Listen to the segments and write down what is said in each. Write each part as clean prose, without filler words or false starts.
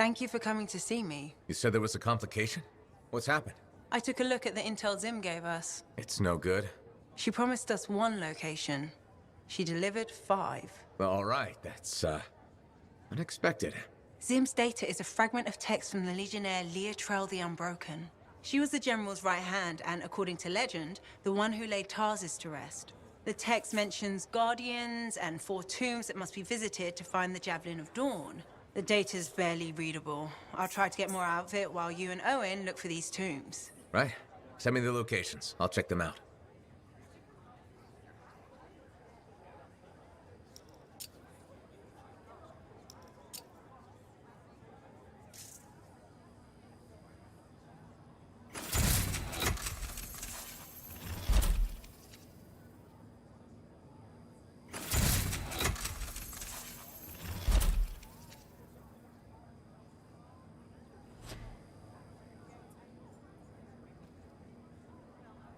Thank you for coming to see me. You said there was a complication? What's happened? I took a look at the intel Zim gave us. It's no good. She promised us 1 location. She delivered 5. Well, all right, that's, unexpected. Zim's data is a fragment of text from the Legionnaire Leotrel the Unbroken. She was the General's right hand and, according to legend, the one who laid Tarsus to rest. The text mentions guardians and 4 tombs that must be visited to find the Javelin of Dawn. The data's barely readable. I'll try to get more out of it while you and Owen look for these tombs. Right. Send me the locations. I'll check them out.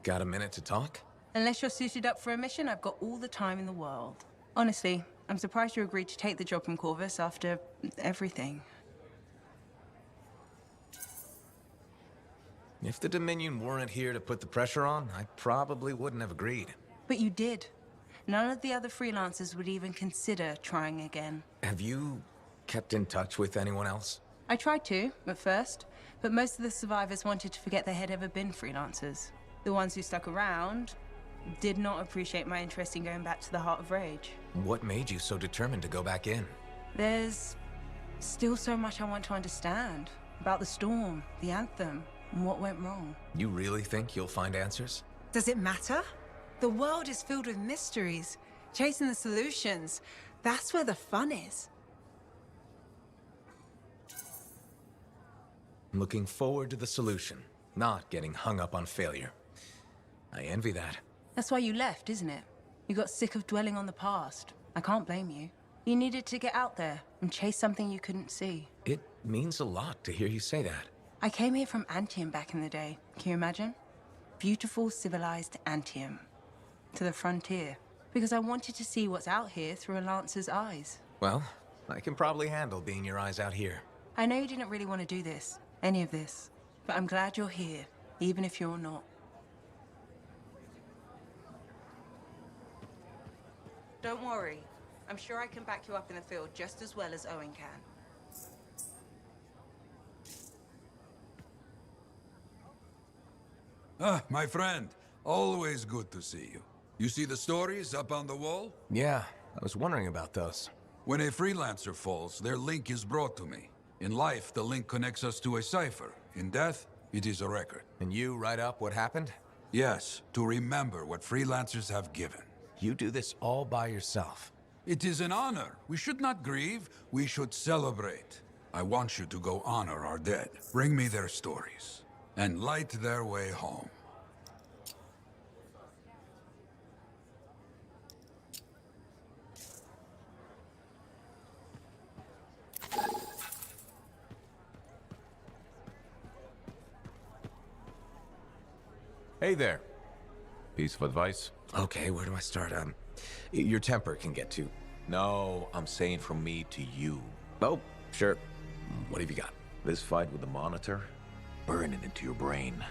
Got a minute to talk? Unless you're suited up for a mission, I've got all the time in the world. Honestly, I'm surprised you agreed to take the job from Corvus after everything. If the Dominion weren't here to put the pressure on, I probably wouldn't have agreed. But you did. None of the other freelancers would even consider trying again. Have you kept in touch with anyone else? I tried to, at first, but most of the survivors wanted to forget they had ever been freelancers. The ones who stuck around did not appreciate my interest in going back to the Heart of Rage. What made you so determined to go back in? There's still so much I want to understand about the storm, the Anthem, and what went wrong. You really think you'll find answers? Does it matter? The world is filled with mysteries. Chasing the solutions, that's where the fun is. I'm looking forward to the solution, not getting hung up on failure. I envy that. That's why you left, isn't it? You got sick of dwelling on the past. I can't blame you. You needed to get out there and chase something you couldn't see. It means a lot to hear you say that. I came here from ANTHEM back in the day. Can you imagine? Beautiful, civilized ANTHEM. To the frontier. Because I wanted to see what's out here through a Lancer's eyes. Well, I can probably handle being your eyes out here. I know you didn't really want to do this, any of this. But I'm glad you're here, even if you're not. Don't worry. I'm sure I can back you up in the field just as well as Owen can. Ah, my friend. Always good to see you. You see the stories up on the wall? Yeah, I was wondering about those. When a freelancer falls, their link is brought to me. In life, the link connects us to a cipher. In death, it is a record. And you write up what happened? Yes, to remember what freelancers have given. You do this all by yourself. It is an honor. We should not grieve, we should celebrate. I want you to go honor our dead. Bring me their stories, and light their way home. Hey there. Piece of advice? Okay, where do I start? Your temper can get to. No, I'm saying from me to you. Oh, sure. What have you got? This fight with the Monitor, burn it into your brain.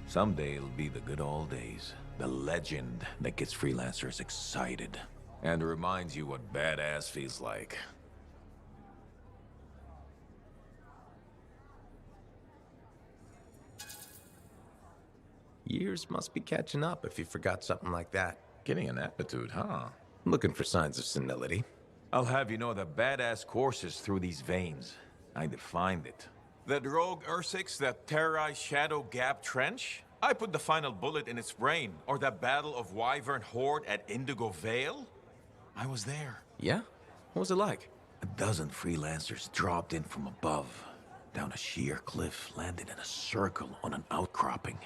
Someday it'll be the good old days. The legend that gets freelancers excited. And reminds you what badass feels like. Years must be catching up if you forgot something like that. Getting an attitude, huh? I'm looking for signs of senility. I'll have you know that badass courses through these veins. I defined it. That rogue Ursix that terrorized Shadow Gap Trench? I put the final bullet in its brain. Or that battle of Wyvern Horde at Indigo Vale? I was there. Yeah? What was it like? A dozen freelancers dropped in from above. Down a sheer cliff, landed in a circle on an outcropping.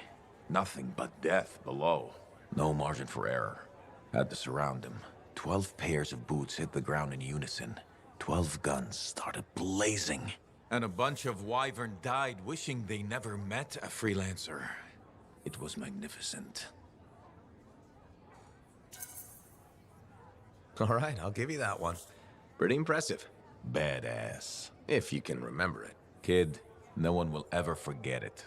Nothing but death below. No margin for error. Had to surround them. 12 pairs of boots hit the ground in unison. 12 guns started blazing. And a bunch of Wyvern died wishing they never met a freelancer. It was magnificent. All right, I'll give you that one. Pretty impressive. Badass. If you can remember it. Kid, no one will ever forget it.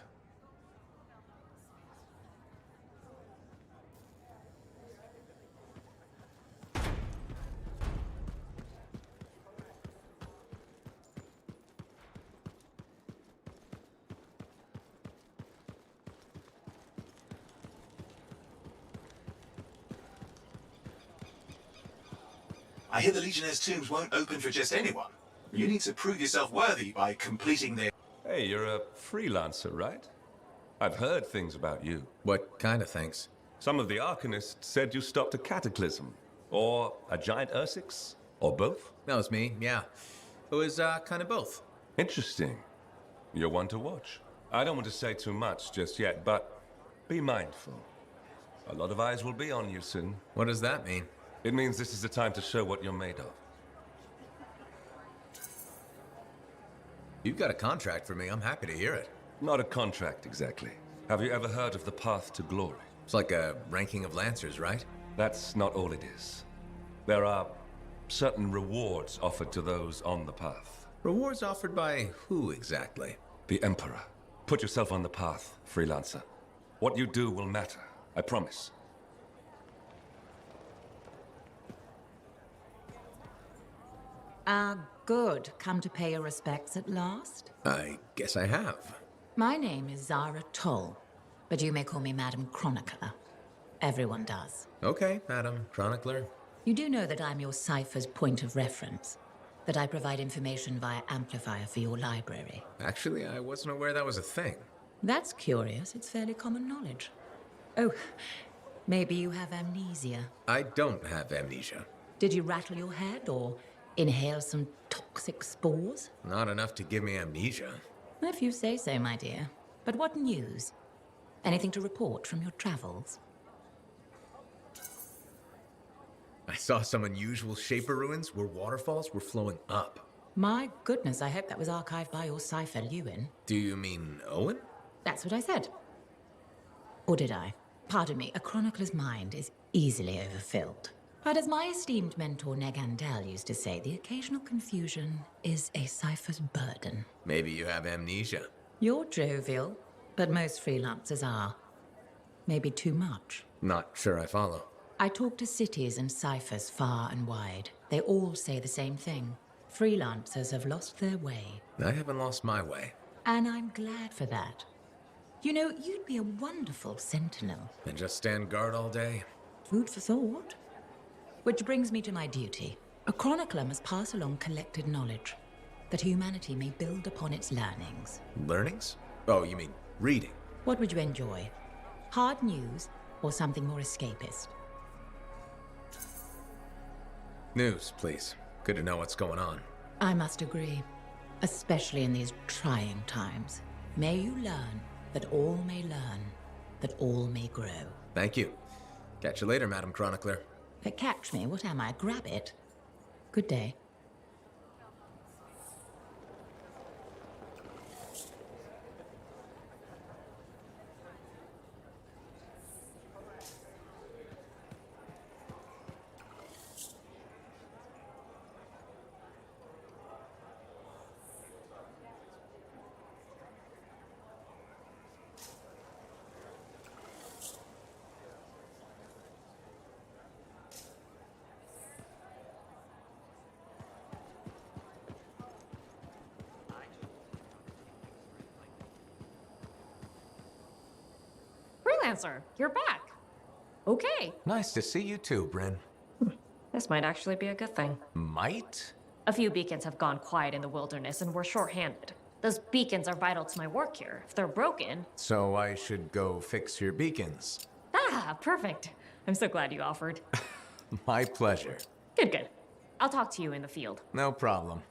I hear the Legionnaire's tombs won't open for just anyone. You need to prove yourself worthy by completing their... Hey, you're a freelancer, right? I've heard things about you. What kind of things? Some of the Arcanists said you stopped a cataclysm, or a giant Ursix, or both. That was me, yeah. It was, kind of both. Interesting. You're one to watch. I don't want to say too much just yet, but be mindful. A lot of eyes will be on you soon. What does that mean? It means this is the time to show what you're made of. You've got a contract for me. I'm happy to hear it. Not a contract, exactly. Have you ever heard of the Path to Glory? It's like a ranking of Lancers, right? That's not all it is. There are certain rewards offered to those on the path. Rewards offered by who exactly? The Emperor. Put yourself on the path, freelancer. What you do will matter, I promise. Good. Come to pay your respects at last? I guess I have. My name is Zara Toll, but you may call me Madam Chronicler. Everyone does. Okay, Madam Chronicler. You do know that I'm your cipher's point of reference, that I provide information via amplifier for your library. Actually, I wasn't aware that was a thing. That's curious. It's fairly common knowledge. Oh, maybe you have amnesia. I don't have amnesia. Did you rattle your head or inhale some toxic spores? Not enough to give me amnesia. If you say so, my dear. But what news? Anything to report from your travels? I saw some unusual Shaper ruins where waterfalls were flowing up. My goodness, I hope that was archived by your cipher, Lewin. Do you mean Owen? That's what I said. Or did I? Pardon me, a chronicler's mind is easily overfilled. But as my esteemed mentor Negandel used to say, the occasional confusion is a cipher's burden. Maybe you have amnesia. You're jovial, but most freelancers are. Maybe too much. Not sure I follow. I talk to cities and ciphers far and wide. They all say the same thing. Freelancers have lost their way. I haven't lost my way. And I'm glad for that. You know, you'd be a wonderful sentinel. And just stand guard all day? Food for thought. Which brings me to my duty. A chronicler must pass along collected knowledge, that humanity may build upon its learnings. Learnings? Oh, you mean reading? What would you enjoy? Hard news or something more escapist? News, please. Good to know what's going on. I must agree, especially in these trying times. May you learn that all may learn, that all may grow. Thank you. Catch you later, Madam Chronicler. But catch me, what am I? Grab it. Good day. Freelancer, you're back. Okay, Nice to see you too, Bryn. this might actually be a good thing. Might? A few beacons have gone quiet in the wilderness and we're short-handed. Those beacons are vital to my work here. If they're broken... So I should go fix your beacons. Ah, perfect. I'm so glad you offered. My pleasure. Good, good. I'll talk to you in the field. No problem.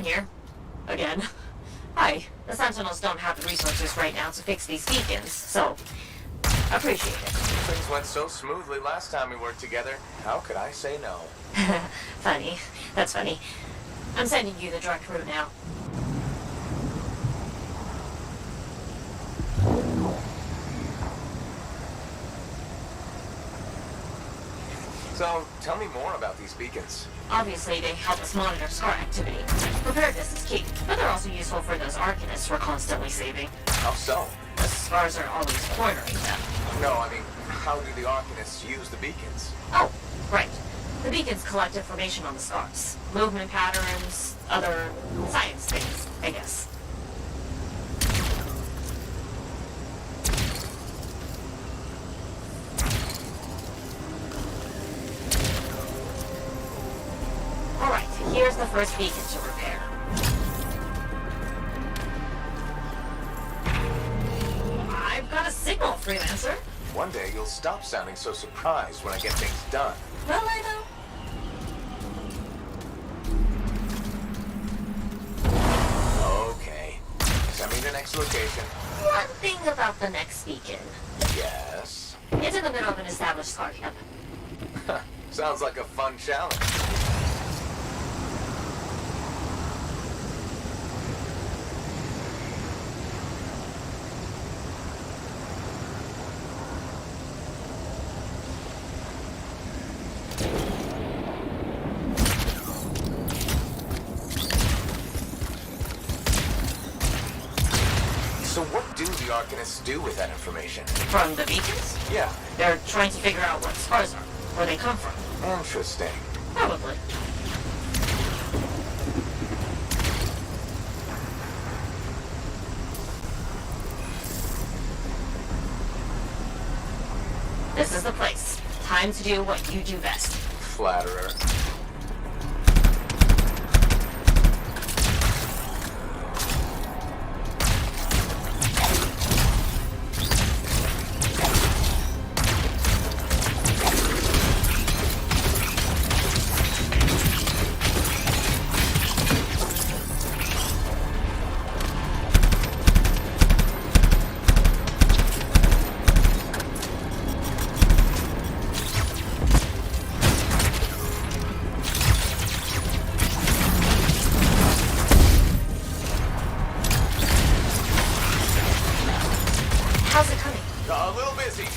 in here. Again. Hi. The Sentinels don't have the resources right now to fix these beacons, so appreciate it. Things went so smoothly last time we worked together. How could I say no? Funny. That's funny. I'm sending you the direct route now. So, tell me more about these beacons. Obviously, they help us monitor scar activity. Preparedness is key, but they're also useful for those Arcanists we're constantly saving. How so? The scars are always cornering them. No, I mean, how do the Arcanists use the beacons? Oh, right. The beacons collect information on the scars. Movement patterns, other science things, I guess. Alright, here's the first beacon to repair. I've got a signal, freelancer. One day you'll stop sounding so surprised when I get things done. Well, I know. Okay. Send me the next location. One thing about the next beacon. Yes. It's in the middle of an established scar camp. Sounds like a fun challenge. So what do the Arcanists do with that information? From the beacons? Yeah, They're trying to figure out what scars are, where they come from. interesting. Probably. This is the place. Time to do what you do best. Flatterer. How's it coming? A little busy.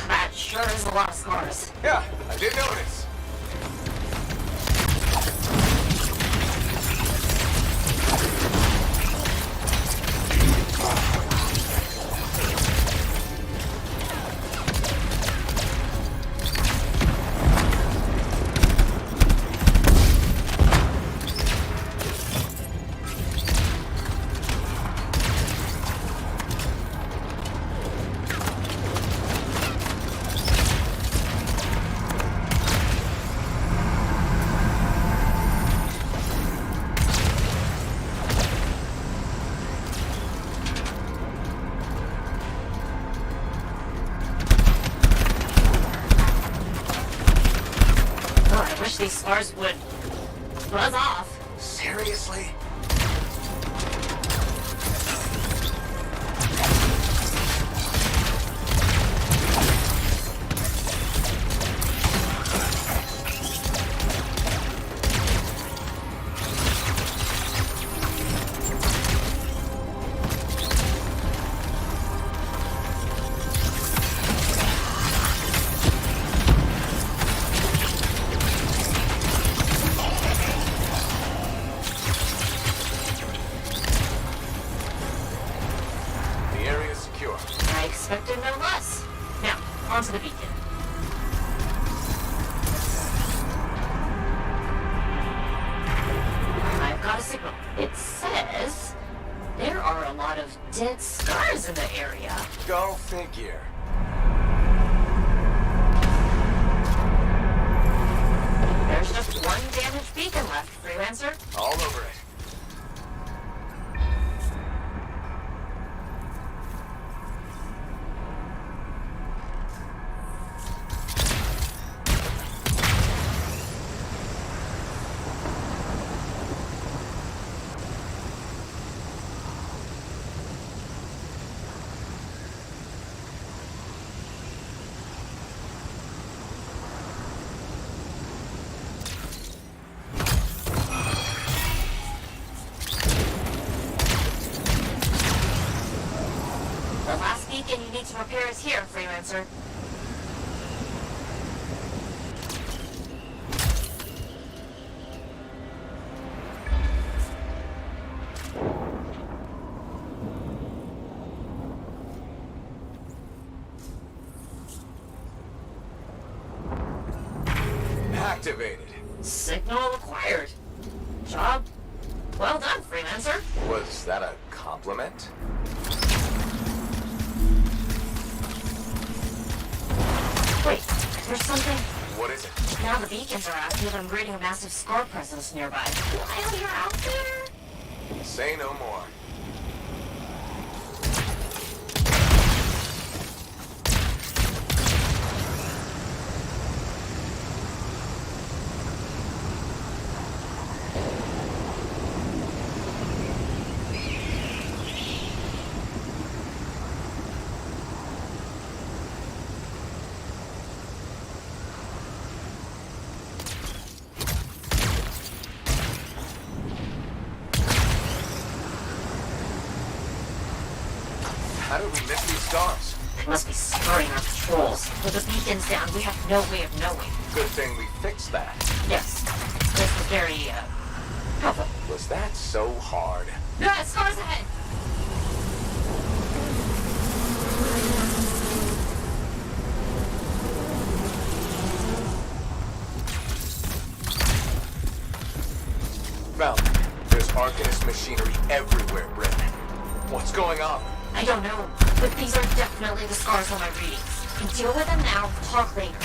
That sure is a lot of scars. Yeah, I did notice. these scars would buzz off. Seriously? The area is secure. I expected no less. Now, onto the beacon. I've got a signal. It says there are a lot of dead scars in the area. Go figure. There's just one damaged beacon left, Freelancer. All over it. The last beacon you need to repair is here, Freelancer. Activated. Signal acquired. Job well done, Freelancer. Was that a compliment? Wait, there's something. What is it? Now the beacons are active, I'm reading a massive scar presence nearby. While you're out there? Say no more. How did we miss these stars? They must be skirting our patrols. With the beacons down, we have no way of knowing. Good thing we fixed that. Yes, this was very, helpful. Was that so hard? Yeah, scars ahead! Val, there's Arcanist machinery everywhere, Bryn. What's going on? I don't know, but these are definitely the scars on my readings. You can deal with them now, talk later.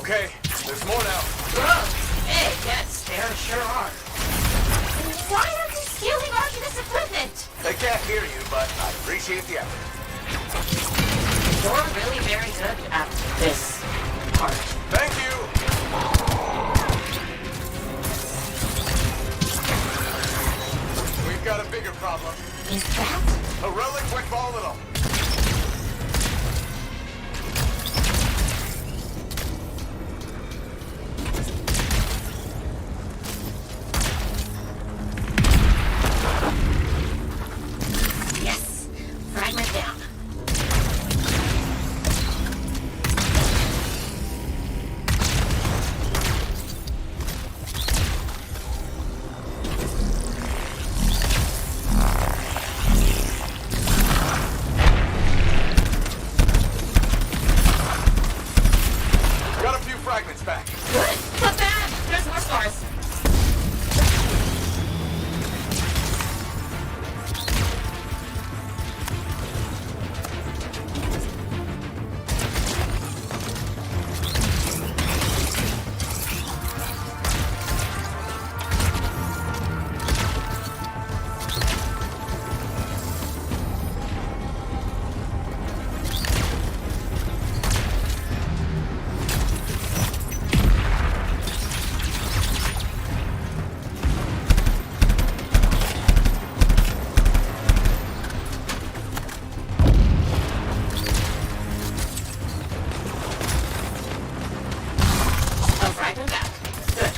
Okay, there's more now. Whoa! Hey, yes, there sure are. Why are you stealing Artemis equipment? They can't hear you, but I appreciate the effort. You're really very good at this part. Thank you! We've got a bigger problem. Is that? A relic went volatile. Yes! Fragment down. Got a few fragments back. Good! But bad! There's more stars. A fragment back. Good.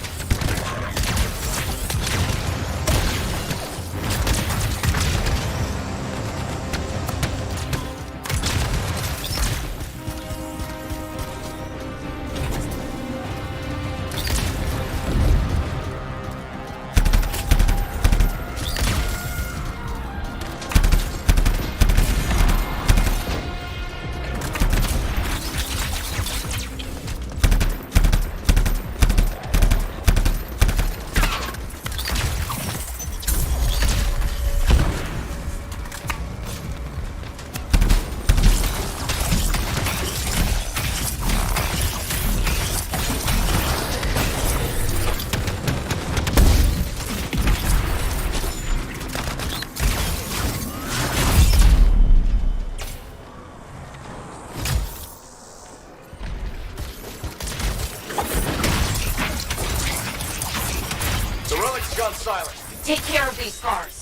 The relic's gone silent. Take care of these scars.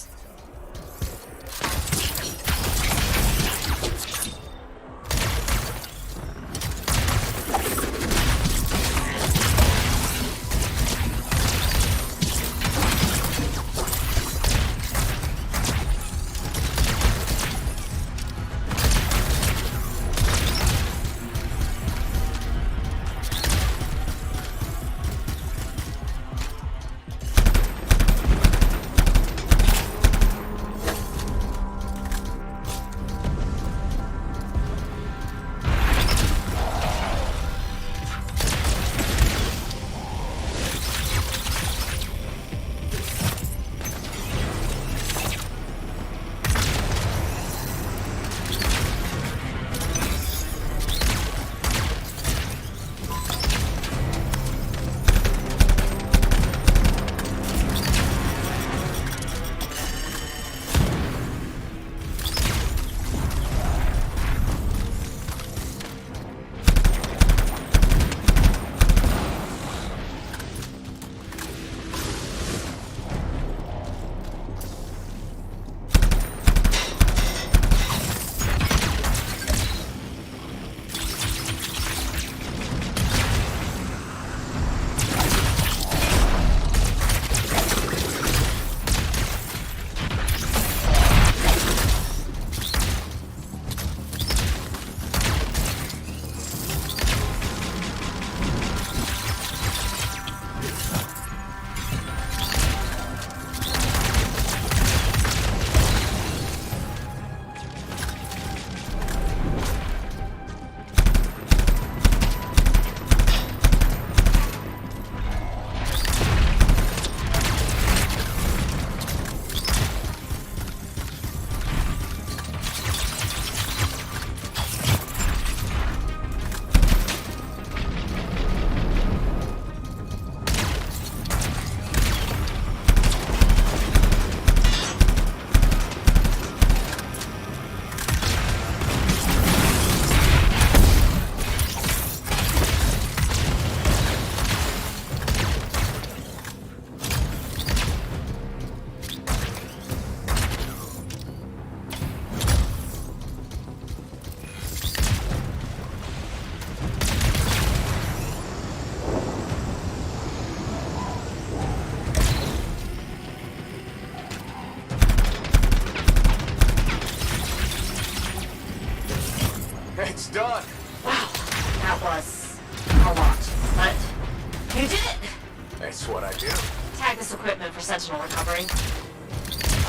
It's what I do. Tag this equipment for Sentinel recovery.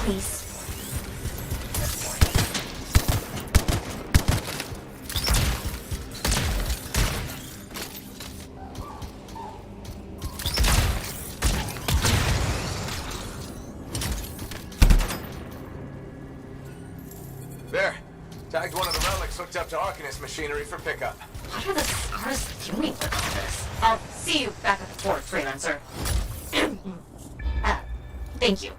Please. There. Tagged one of the relics hooked up to Arcanist machinery for pickup. What are the scars doing with all this? I'll see you back at the fort, freelancer. Thank you.